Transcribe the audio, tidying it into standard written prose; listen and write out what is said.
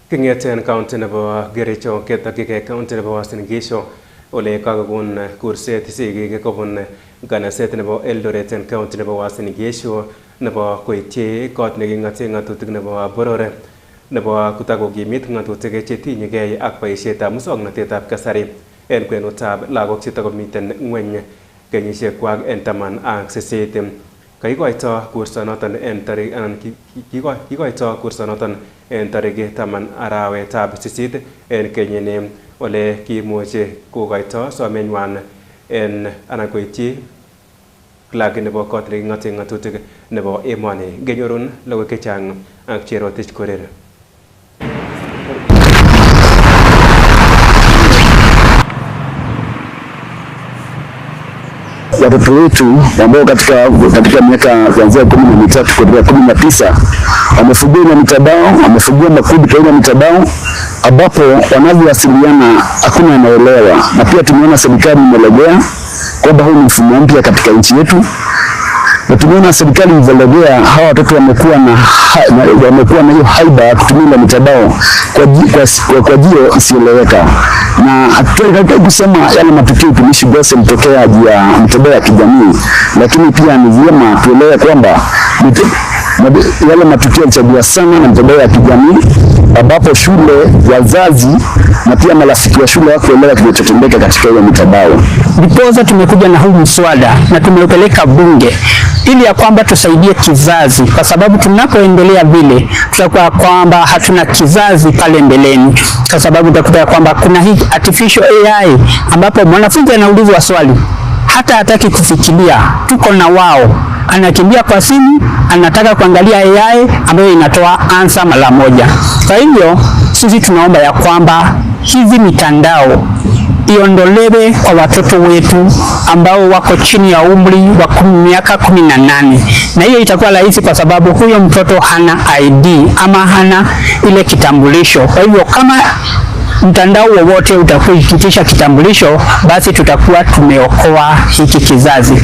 Kingeten county nebo Kericho ketokige county nebo Uasin Gishu ole kakokon kurset sigik kobun nganaset nebo Eldoret en county nebo Uasin Gishu nebo koityi kot neking'ate ng'atutik nebo boror nebo kutakokimit ng'atutik chetinyegei ak boisietab muswoknotetab kasari en kwenutab lagok chetakomiten ng'weny kenyisiekwak en 18. Kikoito kursanoton en tarik anan kikoito kursanoton en tarik 10 arawetab 8 en kenyini ole kimuche kokoito somenywan en anan koityi clerk nebo kot neking'ate ng'atutik nebo emoni. Genyorun logoiwek chechang ak Cherotich Korir. Watoto wetu ambao katika miaka kuanzia 13 kuelekea 19 wamefungiwa na mitandao, wamefungiwa makundi kwa mitandao ambapo wanavyowasiliana hakuna anaelewa, na pia tumeona serikali imelegea kwamba huu ni mfumo mpya katika nchi yetu, na tumeona serikali imelegea. Hawa watoto wamekuwa na hiyo haiba ya kutumia mitandao kwa jio isieleweka, na hatutaki kusema yale matukio tumishi gose mtokea ya mitandao ya kijamii, lakini pia ni vyema tuelewe kwamba yale matukio yanachangia sana na mitandao ya kijamii, ambapo shule, wazazi na pia marafiki wa shule hawakuelewa kinachotendeka katika hiyo mitandao. Ndiposa tumekuja na huu mswada na tumeupeleka bunge ili ya kwamba tusaidie kizazi, kwa sababu tunapoendelea vile tutakuwa kwamba hatuna kizazi pale mbeleni, kwa sababu utakuta kwamba kuna hii artificial AI ambapo mwanafunzi anaulizwa swali hata hataki kufikiria, tuko na wao, anakimbia kwa simu, anataka kuangalia AI ambayo inatoa answer mara moja. Kwa hivyo sisi tunaomba ya kwamba hizi mitandao iondolewe kwa watoto wetu ambao wako chini ya umri wa miaka 18, na hiyo itakuwa rahisi kwa sababu huyo mtoto hana ID ama hana ile kitambulisho. Kwa hivyo kama mtandao wowote utakuitisha kitambulisho, basi tutakuwa tumeokoa hiki kizazi.